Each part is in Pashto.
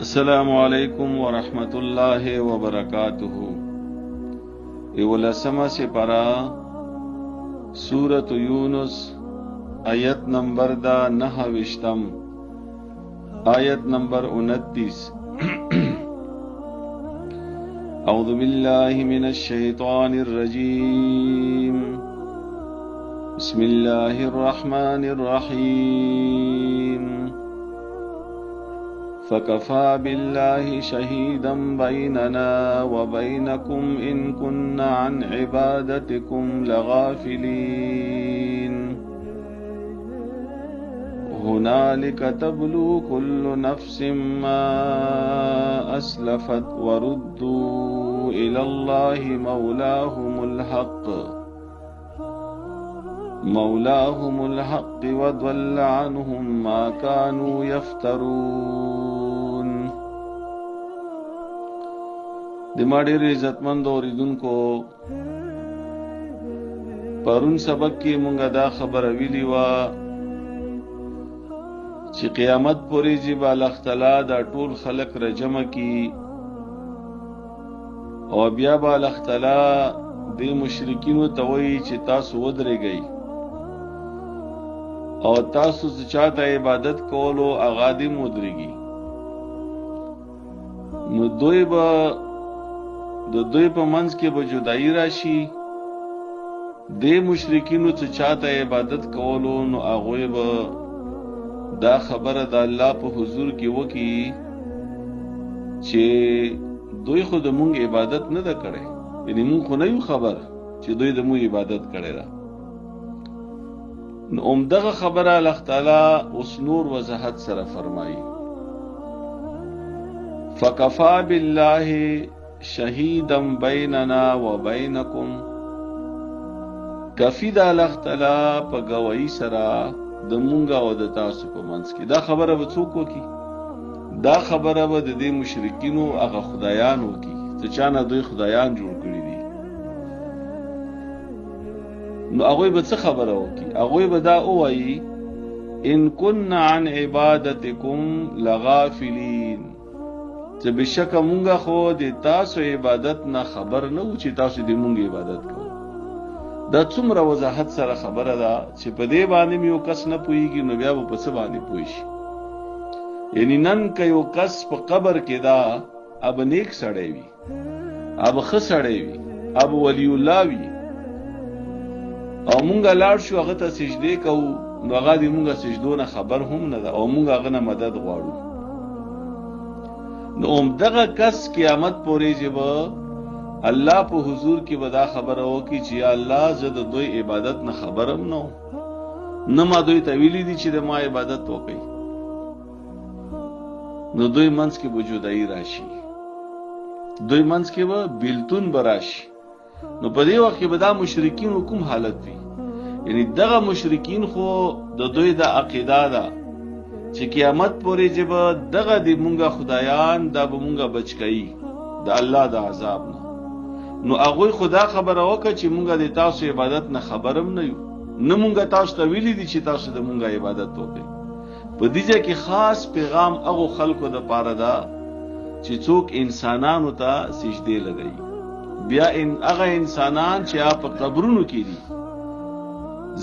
السلام علیکم ورحمت اللہ وبرکاتہ. اولسمہ سپارہ سورۃ یونس آیت نمبر 9 آیت نمبر 29. اعوذ باللہ من الشیطان الرجیم. بسم اللہ الرحمن الرحیم. فَكَفَى بِاللَّهِ شَهِيدًا بَيْنَنَا وَبَيْنَكُمْ إِن كُنَّا عَنْ عِبَادَتِكُمْ لَغَافِلِينَ. هُنَالِكَ تَبْلُو كُلُّ نَفْسٍ مَّا أَسْلَفَتْ وَرُدُّوا إِلَى اللَّهِ مولاهم الحق وضل عنهم ما كانوا يفترون. دماغی عزتمند اوریدونکو، پرون سبق کې مونږه دا خبره ویلی و چې قیامت پورې چې الله تعالی دا ټول خلق را جمع کی او بیا به الله تعالی د مشرکینو ته وایي چې تاسو ودرېږئ او تاسو چاته عبادت کولو اغادی مدرگی. نو دوی په منځ کې به جدائی راشي. د مشرکینو چاته عبادت کولو نو هغوی به دا خبره د الله په حضور کې وکي چې دوی خو د مونږ عبادت نه ده کړې، یعنی مونږ خو نه یو خبر چې دوی د مونږ عبادت کړې ده. نو دغه خبره الله تعالی اوس نور وضاحت سره فرمایي. فَكَفَى بِاللَّهِ شَهِيدًا بَيْنَنَا وَبَيْنَكُمْ. کفی د الله تعالی په گواہی سره د مونږه او د تاسو په منځ کې. دا خبره به څوک وکي؟ دا خبره به د دې مشرکینو هغه خدایان وکي چې چانه دوی خدایان جوړ کړي دي. نو هغوی به څه خبره وکي؟ هغوی به دا ووایي ان كنا عن عبادتکم لغافلین، چې بشکه مونږه خو د تاسو عبادت نه خبر نه و چې تاسو د مونږ عبادت کوو. دا څومره وضاحت سره خبره ده چې په دې باندې یو کس نه پوهیږي نو بیا به په څه باندې پوه شي. یعنی نن که یو کس په قبر کې دا اب نیک سړی وي، اب ښه سړی وي، اب ولی الله وي او مونږه لاړ شو هغه ته سجدې کوو نو هغه د مونږه سجدو نه خبر هم نه ده او مونږ هغه نه مدد غواړو. نو دغه کس قیامت پورې چې به الله په حضور کې به دا خبره وکړي چې یا الله زه د دوی عبادت نه خبرم نه ما دوی ته ویلي دي چې د ما عبادت وکړي. نو دوی منځ کې به جدایي راشي، دوی منځ کې به بیلتون به راشي. نو په دې وخت کې به دا مشرکین کوم حالت وي؟ یعنی دغه مشرکین خو د دوی د عقیده ده چې قیامت پورې چې به دغه د مونږه خدایان دا به مونږه بچ کوي د الله د عذاب نه. نو هغوی خدا خبره وکړه چې مونږه د تاسو عبادت نه خبرم نه یو، نه مونږه تاسو ته ویلي دي چې تاسو د مونږه عبادت وکړئ. په دې ځای کې خاص پیغام هغو خلکو د پاره ده چې څوک انسانانو ته سجدې لګوي. بیا هغه انسانان چې په قبرونو کې دي،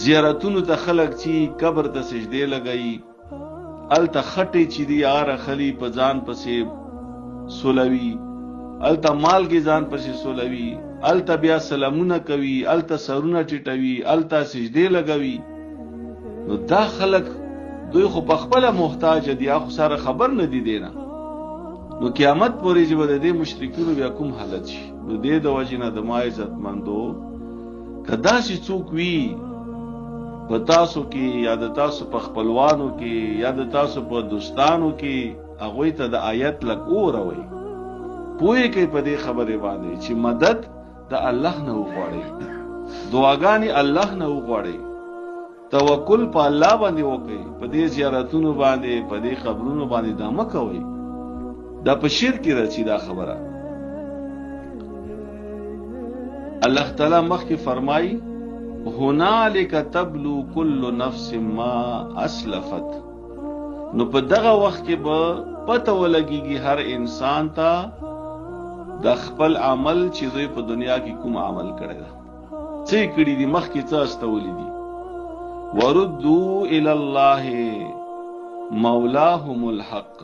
زیارتونو ته خلک چې قبر ته سجدې لګوي، الته خټې چې دي هغه خلی په ځان پسې سولوي، الته مالګې ځان پسې سولوي، الته بیا سلامونه کوي، الته سرونه ټیټوي، الته سجدې لګوي. نو دا خلک دوی خو په خپله محتاج دي، هغه سره خبر نه دي دینا. نو قیامت پورې چې به د دې مشرکینو بیا کوم حالت شي؟ نو دې د وجې نه د ما عزتمندو که داسې څوک وي په تاسو کې یا د تاسو په خپلوانو کې یا د تاسو په دوستانو کې، هغوی ته د آیت لږ واوروئ، پوهې کوي په دې خبرې باندې چې مدد د الله نه وغواړئ، دعاګانې الله نه وغواړئ، توکل په الله باندې وکړئ. په دې زیارتونو باندې په دې قبرونو باندې دا مه کوئ. دا په شرک کې راځي دا خبره. الله تعالی مخکې فرمایي هنالک تبلو كل نفس ما اسلفت. نو په دغه وخت کې به پته ولګيږي هر انسان ته د خپل عمل چې دوی په دنیا کې کوم عمل کړی دی، څه کړي دي، مخکې څه استولي دي. وردوا الى الله مولاهم الحق،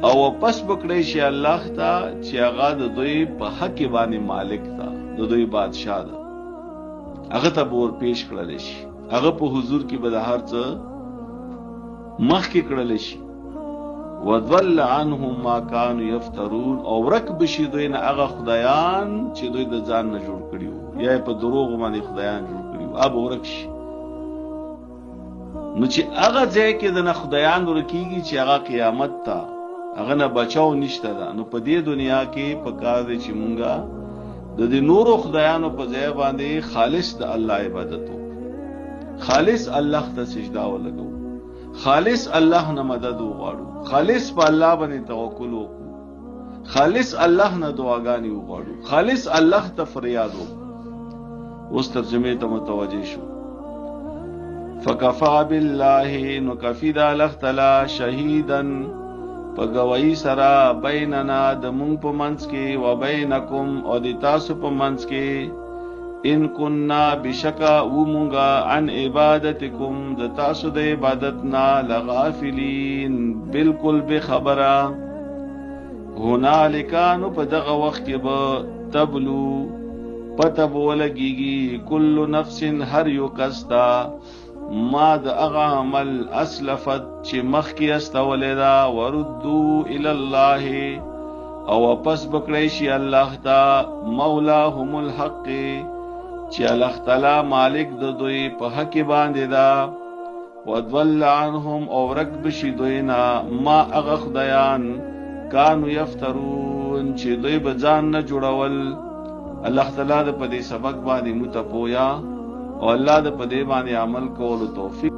او پس بکړی شي الله ته چې هغه د دوی په حق باندې مالک تا، د دوی بادشاہ ده، هغه ته ور پیش کړل شي، هغه په حضور کې به د هر څه مخکې کړل شي. وضل عنهم ما كانوا يفترون، او ورک بشي دوی نه هغه خدایان چې دوی د ځان نه جوړ کړي وو، یا په دروغ باندې خدایان جوړ کړي وو، اب ورک شي. نو چې هغه ځای کې د نه خدایان ورکیږي چې هغه قیامت ته هغه نه بچاو نشته ده، نو په دې دنیا کې پکار دی چې مونږه د دې نورو خدایانو په ځای باندې خالص د الله عبادت وکړو، خالص الله ته سجده ولګو، خالص الله نه مدد وغواړو، خالص په الله باندې توکل وکړو، خالص الله نه دعاګانې وغواړو، خالص الله ته فریاد وکړو. اوس ترجمه ته متوجه شو. فکفا بالله، نو کفی دا الله تعالی شهیدن په گواہی سره بیننا د مونږ په منځ کې، و بینکم او د تاسو په منځ کې، ان کننا بشکا و مونږه عن عبادتکم د تاسو د عبادت نه لغافلین، بالکل بے خبره. هنالک، نو په دغه وخت کې به تبلو پته ولګيږي کل نفس هر یو کستا ما د هغه عمل اسلفت چې مخکې استولې ده، وردو الی الله، او واپس بکړی شي الله ته، مولاهم الحق چې الله تعالی مالک د دوی په حق باندې ده، وضل عنهم او ورک بشي دوی نه ما هغه خدایان کانوا یفترون چې دوی به ځان نه جوړول. الله تعالی د په دې سبق باندې متپویا او الله د په دې باندې عمل کولو توفیق